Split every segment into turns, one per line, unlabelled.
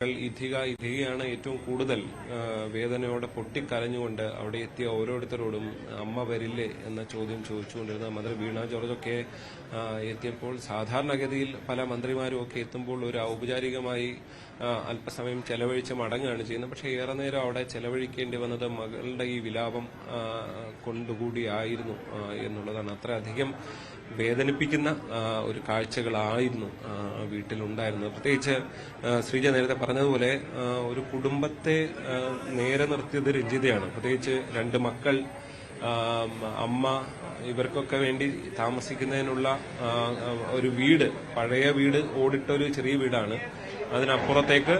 ഇഥികയാണ് ഏറ്റവും കൂടുതൽ വേദനയോടെ പൊട്ടിക്കരഞ്ഞുകൊണ്ട് അവിടെ എത്തിയ ഓരോരുത്തരോടും അമ്മ വരില്ലേ എന്ന ചോദ്യം ചോദിച്ചുകൊണ്ടിരുന്ന മന്ത്രി വീണ ജോർജൊക്കെ എത്തിയപ്പോൾ സാധാരണഗതിയിൽ പല മന്ത്രിമാരും ഒക്കെ എത്തുമ്പോൾ ഒരു ഔപചാരികമായി അല്പസമയം ചെലവഴിച്ച് മടങ്ങുകയാണ് ചെയ്യുന്നത്. പക്ഷേ ഏറെ നേരം അവിടെ ചെലവഴിക്കേണ്ടി വന്നത് മകളുടെ ഈ വിലാപം കൊണ്ടുകൂടിയായിരുന്നു എന്നുള്ളതാണ്. അത്രയധികം വേദനിപ്പിക്കുന്ന ഒരു കാഴ്ചകളായിരുന്നു വീട്ടിലുണ്ടായിരുന്നത്. പ്രത്യേകിച്ച് ശ്രീജ നേരത്തെ പറഞ്ഞതുപോലെ ഒരു കുടുംബത്തെ നേരെ നിർത്തിയത് രഞ്ജിതയാണ്. പ്രത്യേകിച്ച് രണ്ട് മക്കൾ, അമ്മ, ഇവർക്കൊക്കെ വേണ്ടി താമസിക്കുന്നതിനുള്ള ഒരു വീട്, പഴയ വീട്, ഓടിട്ട ഒരു ചെറിയ വീടാണ്. അതിനപ്പുറത്തേക്ക്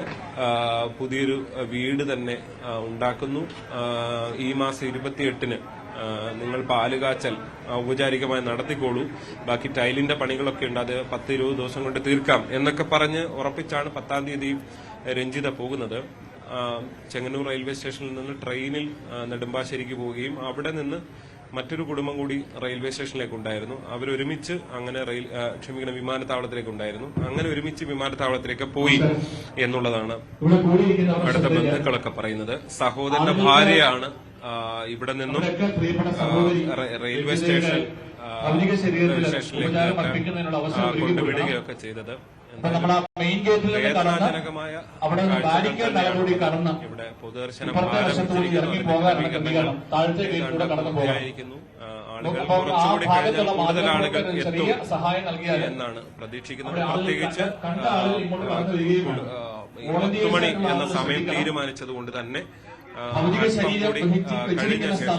പുതിയൊരു വീട് തന്നെ ഉണ്ടാക്കുന്നു. ഈ മാസം 28-ന് നിങ്ങൾ പാലുകാച്ചൽ ഔപചാരികമായി നടത്തിക്കോളൂ, ബാക്കി ടൈലിന്റെ പണികളൊക്കെ ഉണ്ട്, അത് 10-20 ദിവസം കൊണ്ട് തീർക്കാം എന്നൊക്കെ പറഞ്ഞ് ഉറപ്പിച്ചാണ് 10-ാം തീയതി രഞ്ജിത പോകുന്നത്. ചെങ്ങന്നൂർ റെയിൽവേ സ്റ്റേഷനിൽ നിന്ന് ട്രെയിനിൽ നെടുമ്പാശ്ശേരിക്ക് പോവുകയും അവിടെ നിന്ന് മറ്റൊരു കുടുംബം കൂടി റെയിൽവേ സ്റ്റേഷനിലേക്ക് ഉണ്ടായിരുന്നു. അവരൊരുമിച്ച് അങ്ങനെ വിമാനത്താവളത്തിലേക്ക് ഉണ്ടായിരുന്നു. അങ്ങനെ ഒരുമിച്ച് വിമാനത്താവളത്തിലേക്ക് പോയി എന്നുള്ളതാണ് അടുത്ത ബന്ധുക്കളൊക്കെ പറയുന്നത്. സഹോദരന്റെ ഭാര്യയാണ് ഇവിടെ നിന്നും റെയിൽവേ സ്റ്റേഷനിലേക്ക് കൊണ്ടുവിടുകയൊക്കെ ചെയ്തത്. വേദനാജനകമായ ഇവിടെ പൊതുദർശനം ആരംഭിച്ചിരിക്കുന്നു. ആളുകൾ കുറച്ചുകൂടി കഴിഞ്ഞാൽ കൂടുതൽ ആളുകൾ എത്തും എന്നാണ് പ്രതീക്ഷിക്കുന്നത്. പ്രത്യേകിച്ച് 10 മണി എന്ന സമയം തീരുമാനിച്ചതുകൊണ്ട് തന്നെ കഴിഞ്ഞ ശേഷം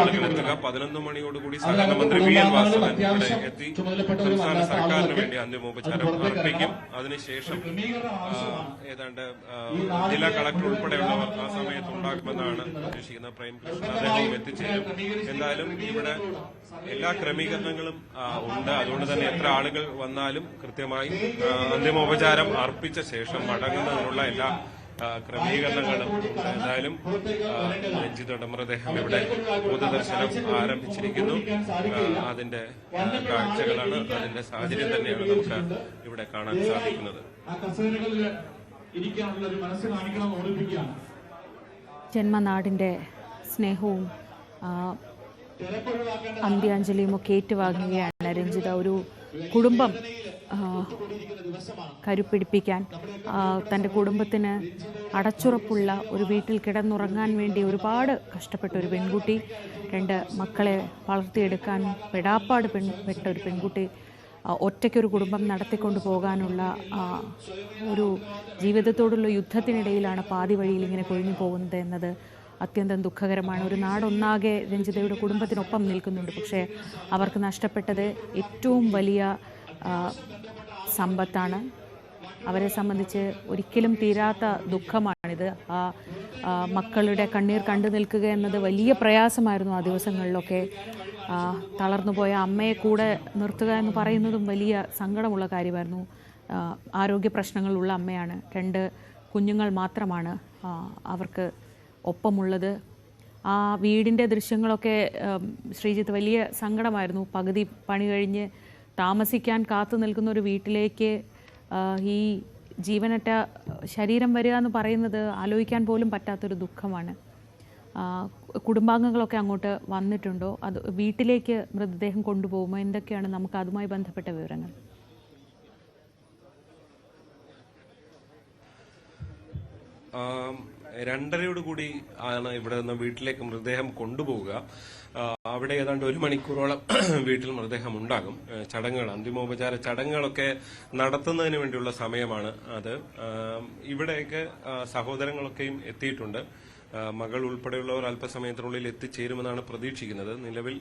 ആളുകളെത്തുക. 11 മണിയോടുകൂടി സഹകരണ മന്ത്രി വി എൻ വാസവൻ ഇവിടെ എത്തി സംസ്ഥാന സർക്കാരിന് വേണ്ടി അന്തിമോപചാരം അർപ്പിക്കും. അതിനുശേഷം ഏതാണ്ട് ജില്ലാ കളക്ടർ ഉൾപ്പെടെയുള്ളവർ ആ സമയത്ത് ഉണ്ടാകുമെന്നാണ് പ്രതീക്ഷിക്കുന്നത്. പ്രേംകൃഷ്ണൻ അദ്ദേഹവും എത്തിച്ചേരും. എന്തായാലും ഇവിടെ എല്ലാ ക്രമീകരണങ്ങളും ഉണ്ട്. അതുകൊണ്ട് തന്നെ എത്ര ആളുകൾ വന്നാലും കൃത്യമായി അന്തിമോപചാരം അർപ്പിച്ച ശേഷം മടങ്ങുന്നതിനുള്ള എല്ലാ ക്രമീകരണങ്ങളും. എന്തായാലും രഞ്ജിതയുടെ മൃതദേഹം ഇവിടെ പൊതുദർശനം ആരംഭിച്ചിരിക്കുന്നു. അതിന്റെ കാഴ്ചകളാണ്, അതിന്റെ സാഹചര്യം തന്നെയാണ് നമുക്ക് ഇവിടെ കാണാൻ സാധിക്കുന്നത്.
ജന്മനാടിന്റെ സ്നേഹവും അന്ത്യാഞ്ജലിയും ഒക്കെ ഏറ്റുവാങ്ങുകയാണ് രഞ്ജിത. ഒരു കുടുംബം കരുപ്പിടിപ്പിക്കാൻ, തൻ്റെ കുടുംബത്തിന് അടച്ചുറപ്പുള്ള ഒരു വീട്ടിൽ കിടന്നുറങ്ങാൻ വേണ്ടി ഒരുപാട് കഷ്ടപ്പെട്ട ഒരു പെൺകുട്ടി, 2 മക്കളെ വളർത്തിയെടുക്കാൻ പെടാപ്പാട് പെട്ട ഒരു പെൺകുട്ടി, ഒറ്റയ്ക്കൊരു കുടുംബം നടത്തിക്കൊണ്ട് പോകാനുള്ള ഒരു ജീവിതത്തോടുള്ള യുദ്ധത്തിനിടയിലാണ് പാതി വഴിയിൽ ഇങ്ങനെ കൊഴിഞ്ഞു പോകുന്നത് എന്നത് അത്യന്തം ദുഃഖകരമാണ്. ഒരു നാടൊന്നാകെ രഞ്ജിതയുടെ കുടുംബത്തിനൊപ്പം നിൽക്കുന്നുണ്ട്. പക്ഷേ അവർക്ക് നഷ്ടപ്പെട്ടത് ഏറ്റവും വലിയ സമ്പത്താണ്. അവരെ സംബന്ധിച്ച് ഒരിക്കലും തീരാത്ത ദുഃഖമാണിത്. മക്കളുടെ കണ്ണീർ കണ്ടു നിൽക്കുക എന്നത് വലിയ പ്രയാസമായിരുന്നു ആ ദിവസങ്ങളിലൊക്കെ. തളർന്നുപോയ അമ്മയെ കൂടെ നിർത്തുക എന്ന് പറയുന്നതും വലിയ സങ്കടമുള്ള കാര്യമായിരുന്നു. ആരോഗ്യ പ്രശ്നങ്ങളുള്ള അമ്മയാണ്. 2 കുഞ്ഞുങ്ങൾ മാത്രമാണ് അവർക്ക് ഒപ്പമുള്ളത്. ആ വീടിൻ്റെ ദൃശ്യങ്ങളൊക്കെ ശ്രീജിത്ത് വലിയ സങ്കടമായിരുന്നു. പകുതി പണി കഴിഞ്ഞ് താമസിക്കാൻ കാത്തു നിൽക്കുന്ന ഒരു വീട്ടിലേക്ക് ഈ ജീവനറ്റ ശരീരം വരിക എന്ന് പറയുന്നത് ആലോചിക്കാൻ പോലും പറ്റാത്തൊരു ദുഃഖമാണ്. കുടുംബാംഗങ്ങളൊക്കെ അങ്ങോട്ട് വന്നിട്ടുണ്ടോ? അത് വീട്ടിലേക്ക് മൃതദേഹം കൊണ്ടുപോകുമോ? എന്തൊക്കെയാണ് നമുക്ക് അതുമായി ബന്ധപ്പെട്ട വിവരങ്ങൾ?
രണ്ടരയോടുകൂടി ആണ് ഇവിടെ നിന്ന് വീട്ടിലേക്ക് മൃതദേഹം കൊണ്ടുപോവുക. അവിടെ ഏതാണ്ട് 1 മണിക്കൂറോളം വീട്ടിൽ മൃതദേഹം ഉണ്ടാകും. ചടങ്ങുകൾ, അന്തിമോപചാര ചടങ്ങുകളൊക്കെ നടത്തുന്നതിന് വേണ്ടിയുള്ള സമയമാണ് അത്. ഇവിടെയൊക്കെ സഹോദരങ്ങളൊക്കെയും എത്തിയിട്ടുണ്ട്. മകൾ ഉൾപ്പെടെയുള്ളവർ അല്പസമയത്തിനുള്ളിൽ എത്തിച്ചേരുമെന്നാണ് പ്രതീക്ഷിക്കുന്നത്. നിലവിൽ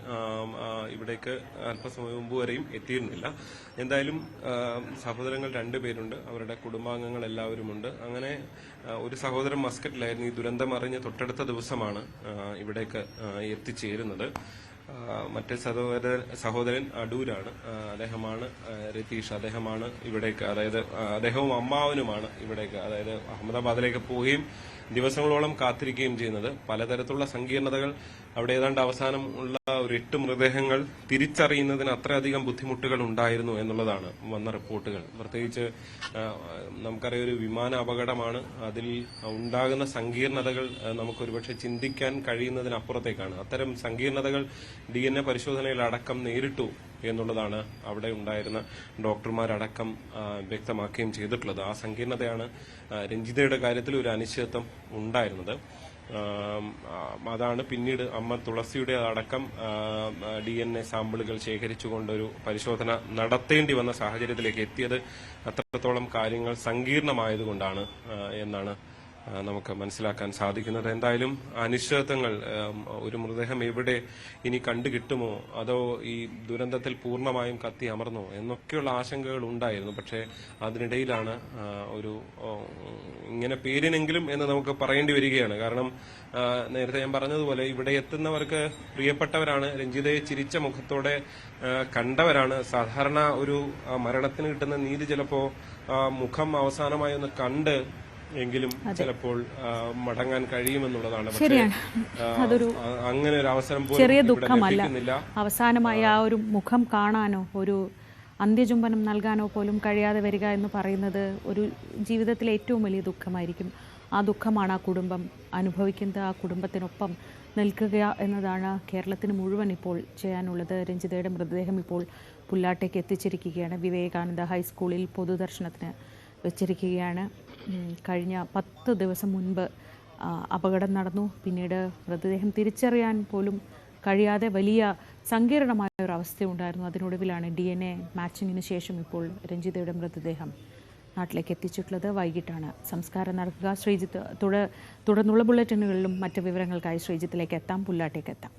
ഇവിടേക്ക് അല്പസമയം മുമ്പ് വരെയും എത്തിയിരുന്നില്ല. എന്തായാലും സഹോദരങ്ങൾ 2 പേരുണ്ട്, അവരുടെ കുടുംബാംഗങ്ങൾ എല്ലാവരുമുണ്ട്. അങ്ങനെ ഒരു സഹോദരൻ മസ്കറ്റിലായിരുന്നു. ഈ ദുരന്തം അറിഞ്ഞ് തൊട്ടടുത്ത ദിവസമാണ് ഇവിടേക്ക് എത്തിച്ചേരുന്നത്. മറ്റേ സഹോദരൻ അടൂരാണ്. അദ്ദേഹമാണ് രതീഷ്. അദ്ദേഹമാണ് ഇവിടേക്ക്, അതായത് അദ്ദേഹവും അമ്മാവനുമാണ് ഇവിടേക്ക്, അതായത് അഹമ്മദാബാദിലേക്ക് പോവുകയും ദിവസങ്ങളോളം കാത്തിരിക്കുകയും ചെയ്യുന്നത്. പലതരത്തിലുള്ള സങ്കീർണതകൾ, അവിടെ ഏതാണ്ട് അവസാനം ഉള്ള ഒരു 8 മൃതദേഹങ്ങൾ തിരിച്ചറിയുന്നതിന് അത്രയധികം ബുദ്ധിമുട്ടുകൾ ഉണ്ടായിരുന്നു എന്നുള്ളതാണ് വന്ന റിപ്പോർട്ടുകൾ. പ്രത്യേകിച്ച് നമുക്കറിയാം, ഒരു വിമാന അപകടമാണ്. അതിൽ ഉണ്ടാകുന്ന സങ്കീർണതകൾ നമുക്കൊരുപക്ഷെ ചിന്തിക്കാൻ കഴിയുന്നതിനപ്പുറത്തേക്കാണ്. അത്തരം സങ്കീർണതകൾ DNA പരിശോധനയിൽ അടക്കം നേരിട്ടു എന്നുള്ളതാണ് അവിടെ ഉണ്ടായിരുന്ന ഡോക്ടർമാരടക്കം വ്യക്തമാക്കുകയും ചെയ്തിട്ടുള്ളത്. ആ സങ്കീർണതയാണ് രഞ്ജിതയുടെ കാര്യത്തിൽ ഒരു അനിശ്ചിതത്വം ഉണ്ടായിരുന്നത്. അതാണ് പിന്നീട് അമ്മ തുളസിയുടെ അടക്കം DNA സാമ്പിളുകൾ ശേഖരിച്ചുകൊണ്ടൊരു പരിശോധന നടത്തേണ്ടി വന്ന സാഹചര്യത്തിലേക്ക് എത്തിയത്. അത്രത്തോളം കാര്യങ്ങൾ സങ്കീർണമായതുകൊണ്ടാണ് എന്നാണ് നമുക്ക് മനസ്സിലാക്കാൻ സാധിക്കുന്നത്. എന്തായാലും അനിശ്ചിതത്വങ്ങൾ, ഒരു മൃതദേഹം എവിടെ ഇനി കണ്ടുകിട്ടുമോ, അതോ ഈ ദുരന്തത്തിൽ പൂർണ്ണമായും കത്തി അമർന്നോ എന്നൊക്കെയുള്ള ആശങ്കകൾ ഉണ്ടായിരുന്നു. പക്ഷേ അതിനിടയിലാണ് ഒരു ഇങ്ങനെ പേരിനെങ്കിലും എന്ന് നമുക്ക് പറയേണ്ടി വരികയാണ്. കാരണം നേരത്തെ ഞാൻ പറഞ്ഞതുപോലെ ഇവിടെ എത്തുന്നവർക്ക് പ്രിയപ്പെട്ടവരാണ്, രഞ്ജിതയെ ചിരിച്ച മുഖത്തോടെ കണ്ടവരാണ്. സാധാരണ ഒരു മരണത്തിന് കിട്ടുന്ന നീതി ചിലപ്പോ മുഖം അവസാനമായി ഒന്ന് കണ്ട് എങ്കിലും ചിലപ്പോൾ മടങ്ങാൻ കഴിയുമെന്നുള്ളതാണ്. പക്ഷേ
അതൊരു
അങ്ങനെ ഒരു അവസരം
ചെറിയ ദുഃഖമല്ല. അവസാനമായി ആ ഒരു മുഖം കാണാനോ ഒരു അന്ത്യചുംബനം നൽകാനോ പോലും കഴിയാതെ വരിക എന്ന് പറയുന്നത് ഒരു ജീവിതത്തിലെ ഏറ്റവും വലിയ ദുഃഖമായിരിക്കും. ആ ദുഃഖമാണ് ആ കുടുംബം അനുഭവിക്കുന്നത്. ആ കുടുംബത്തിനൊപ്പം നിൽക്കുക എന്നതാണ് കേരളത്തിന് മുഴുവൻ ഇപ്പോൾ ചെയ്യാനുള്ളത്. രഞ്ജിതയുടെ മൃതദേഹം ഇപ്പോൾ പുല്ലാട്ടേക്ക് എത്തിച്ചിരിക്കുകയാണ്. വിവേകാനന്ദ ഹൈസ്കൂളിൽ പൊതുദർശനത്തിന് വെച്ചിരിക്കുകയാണ്. കഴിഞ്ഞ 10 ദിവസം മുൻപ് അപകടം നടന്നു. പിന്നീട് മൃതദേഹം തിരിച്ചറിയാൻ പോലും കഴിയാതെ വലിയ സങ്കീർണമായ ഒരു അവസ്ഥയുണ്ടായിരുന്നു. അതിനൊടുവിലാണ് DNA മാച്ചിങ്ങിന് ശേഷം ഇപ്പോൾ രഞ്ജിതയുടെ മൃതദേഹം നാട്ടിലേക്ക് എത്തിച്ചിട്ടുള്ളത്. വൈകിട്ടാണ് സംസ്കാരം നടക്കുക. ശ്രീജിത്ത് തുടർന്നുള്ള ബുള്ളറ്റിനുകളിലും മറ്റ് വിവരങ്ങൾക്കായി ശ്രീജിത്തിലേക്ക് എത്താം, പുല്ലാട്ടേക്ക് എത്താം.